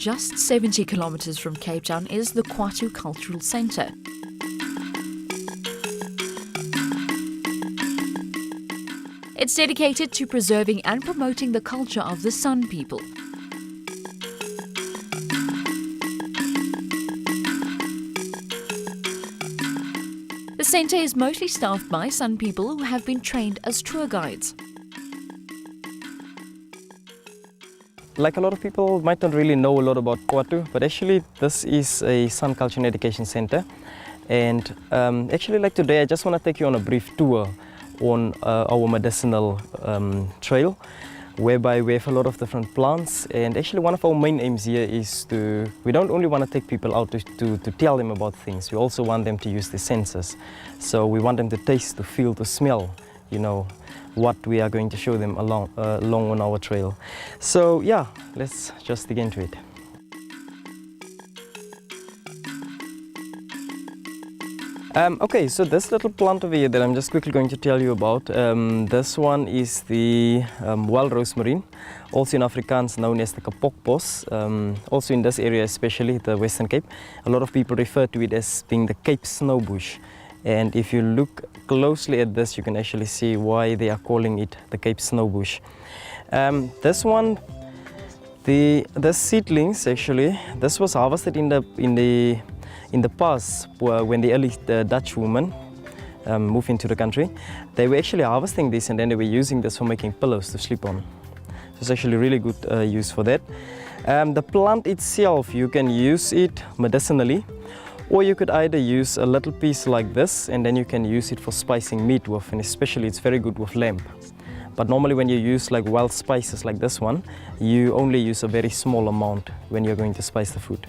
just 70 kilometers from Cape Town is the Khwattu Cultural Centre. It's dedicated to preserving and promoting the culture of the San people. The centre is mostly staffed by San people who have been trained as tour guides. Like a lot of people might not really know a lot about Khwattu, but actually this is a San Culture and Education Centre. And actually, like today, I just want to take you on a brief tour on our medicinal trail, whereby we have a lot of different plants. And actually one of our main aims here is we don't only want to take people out to tell them about things, we also want them to use the senses. So we want them to taste, to feel, to smell, you know, what we are going to show them along on our trail. So yeah, let's just dig into it. Okay, so this little plant over here that I'm just quickly going to tell you about, this one is the wild rosemary, also in Afrikaans known as the kapokbos. Also in this area, especially the Western Cape, a lot of people refer to it as being the Cape snowbush. And if you look closely at this, you can actually see why they are calling it the Cape snowbush. This one, the seedlings actually, this was harvested in the past, when the early Dutch women moved into the country. They were actually harvesting this and then they were using this for making pillows to sleep on. So it's actually really good use for that. The plant itself, you can use it medicinally, or you could either use a little piece like this and then you can use it for spicing meat with, and especially it's very good with lamb. But normally when you use like wild spices like this one, you only use a very small amount when you're going to spice the food.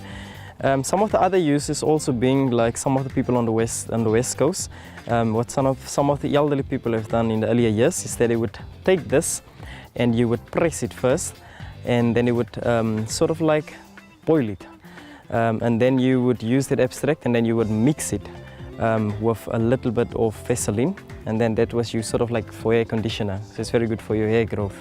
Some of the other uses also being like some of the people on the west coast. What some of the elderly people have done in the earlier years is that they would take this and you would press it first, and then you would sort of like boil it, and then you would use that extract and then you would mix it with a little bit of Vaseline, and then that was used sort of like for hair conditioner. So it's very good for your hair growth.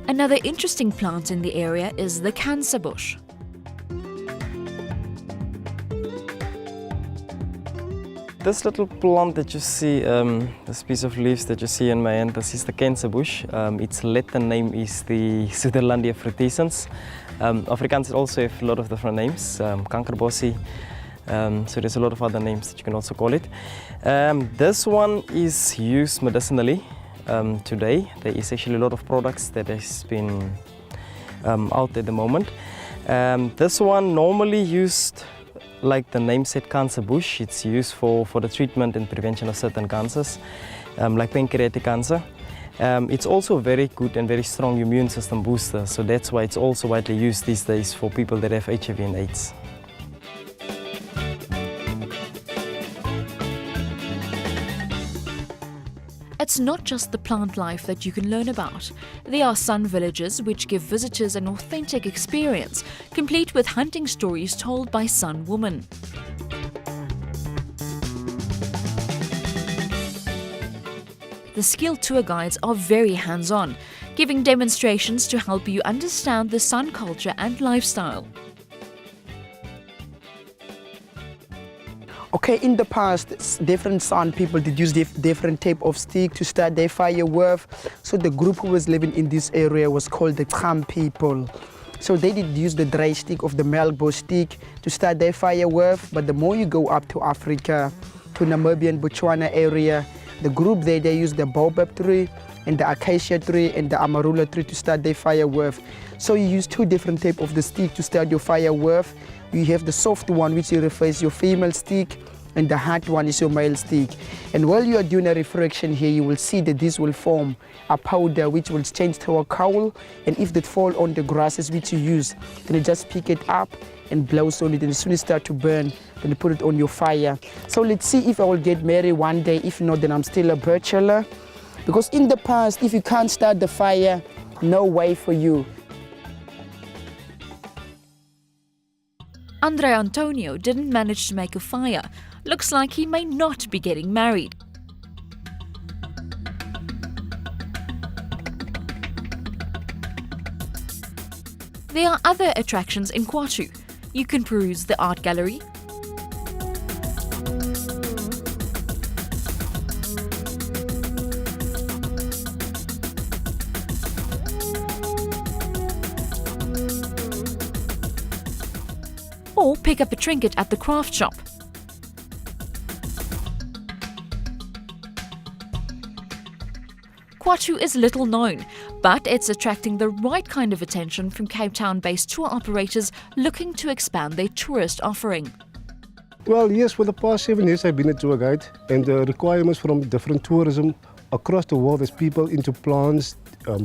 Another interesting plant in the area is the cancer bush. This little plant that you see, this piece of leaves that you see in my hand, this is the cancer bush. Its Latin name is the Suderlandia frutescens. Afrikaans also have a lot of different names, kankerbossie. So there's a lot of other names that you can also call it. This one is used medicinally. Today there is actually a lot of products that has been out at the moment. This one normally used, like the name said, cancer bush. It's used for the treatment and prevention of certain cancers, like pancreatic cancer. It's also a very good and very strong immune system booster, so that's why it's also widely used these days for people that have HIV and AIDS. It's not just the plant life that you can learn about. There are sun villages which give visitors an authentic experience, complete with hunting stories told by San women. The skilled tour guides are very hands-on, giving demonstrations to help you understand the San culture and lifestyle. Okay, in the past, different San people did use different type of stick to start their fire with. So the group who was living in this area was called the Cham people. So they did use the dry stick of the melkbos stick to start their fire with. But the more you go up to Africa, to Namibia and Botswana area, the group there, they use the baobab tree and the acacia tree and the amarula tree to start their fire with. So you use two different type of the stick to start your fire with. You have the soft one, which refers your female stick, and the hard one is your male stick. And while you are doing a refraction here, you will see that this will form a powder which will change to a cowl, and if that fall on the grasses which you use, then you just pick it up and blows on it, and as soon as it start to burn, then you put it on your fire. So let's see if I will get married one day. If not, then I'm still a bachelor. Because in the past, if you can't start the fire, no way for you. Andre Antonio didn't manage to make a fire. Looks like he may not be getting married. There are other attractions in Khwattu. You can peruse the art gallery, or pick up a trinket at the craft shop. Khwattu is little known, but it's attracting the right kind of attention from Cape Town-based tour operators looking to expand their tourist offering. Well, yes, for the past 7 years I've been a tour guide, and the requirements from different tourism across the world, there's people into plants,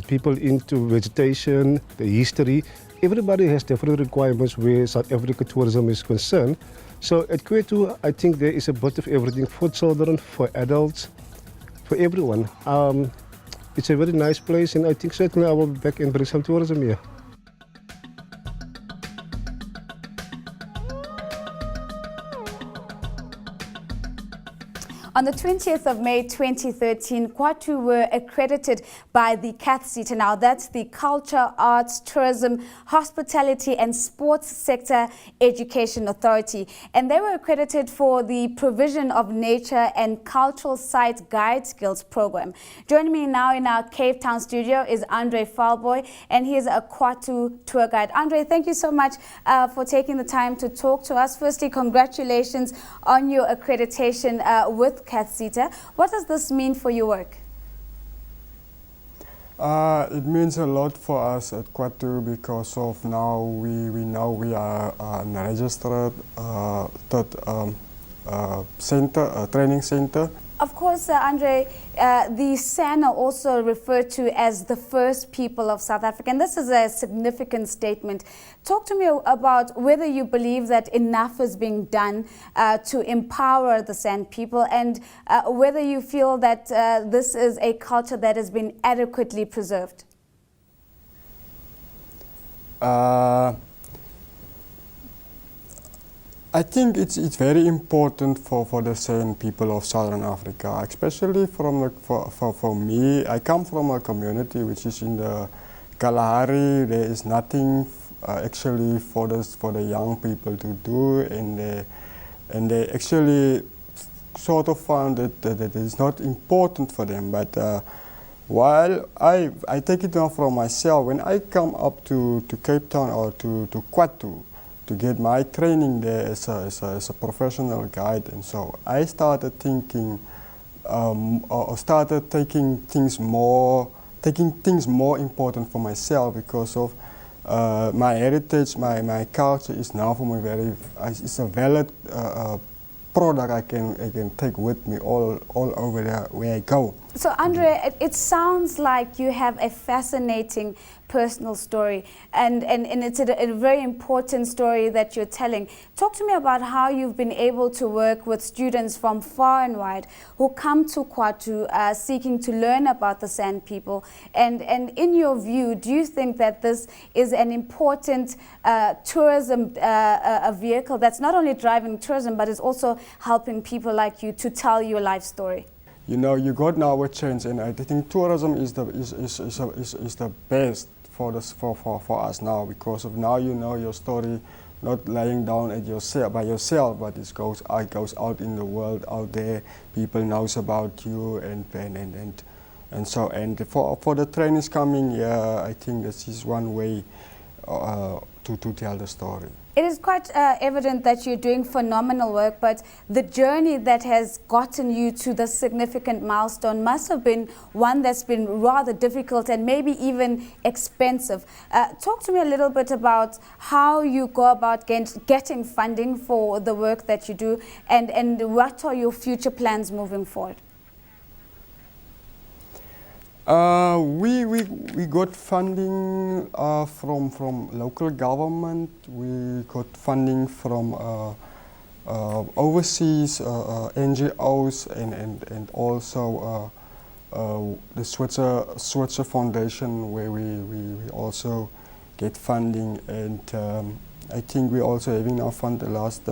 people into vegetation, the history. Everybody has different requirements where South Africa tourism is concerned. So at Khwattu, I think there is a bit of everything for children, for adults, for everyone. It's a very nice place, and I think certainly I will be back and bring some tourism here. On the 20th of May 2013, Khwattu were accredited by the CATHSETA. Now that's the Culture, Arts, Tourism, Hospitality and Sports Sector Education Authority. And they were accredited for the provision of nature and cultural site guide skills program. Joining me now in our Cape Town studio is Andre Falboy, and he is a Khwattu tour guide. Andre, thank you so much for taking the time to talk to us. Firstly, congratulations on your accreditation with CATHSETA. What does this mean for your work? It means a lot for us at Khwattu because of now we know we are a registered training center. Of course, Andre, the SAN are also referred to as the first people of South Africa, and this is a significant statement. Talk to me about whether you believe that enough is being done to empower the SAN people, and whether you feel that this is a culture that has been adequately preserved. I think it's very important for the same people of Southern Africa, especially for me. I come from a community which is in the Kalahari. There is nothing actually for the young people to do, and they actually sort of found that it's not important for them. But while I take it on from myself, when I come up to Cape Town or to Khwattu, to get my training there as a professional guide, and so I started thinking, or started taking things more important for myself because of my heritage, my culture is now for me it's a valid product I can take with me all over there where I go. So Andre, it sounds like you have a fascinating personal story, and it's a very important story that you're telling. Talk to me about how you've been able to work with students from far and wide who come to Khwattu seeking to learn about the Sand people, and in your view, do you think that this is an important tourism a vehicle that's not only driving tourism but is also helping people like you to tell your life story? You know, you got now a chance, and I think tourism is the best for us now, because of now you know your story, not lying down at yourself by yourself, but it goes out in the world out there. People knows about you, and for the trainings coming, yeah, I think this is one way to tell the story. It is quite evident that you're doing phenomenal work, but the journey that has gotten you to this significant milestone must have been one that's been rather difficult and maybe even expensive. Talk to me a little bit about how you go about getting funding for the work that you do, and what are your future plans moving forward? We got funding from local government. We got funding from overseas NGOs and also the Switzer Foundation, where we also get funding, and I think we're also having our fund the last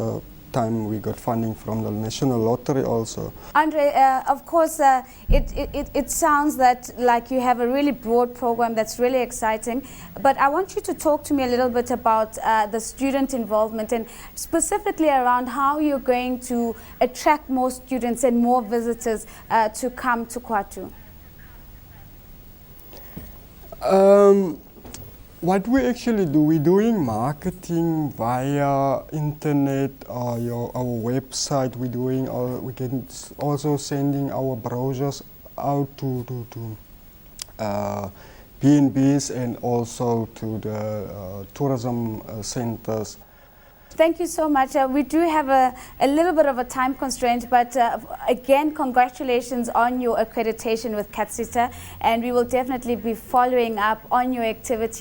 time we got funding from the National Lottery also. Andre, of course, it sounds that like you have a really broad program that's really exciting, but I want you to talk to me a little bit about the student involvement and specifically around how you're going to attract more students and more visitors to come to Khwattu. What we actually do, we're doing marketing via internet or our website. We can also sending our brochures out to B&Bs and also to the tourism centers. Thank you so much. We do have a little bit of a time constraint, but again, congratulations on your accreditation with CATSITA, and we will definitely be following up on your activities.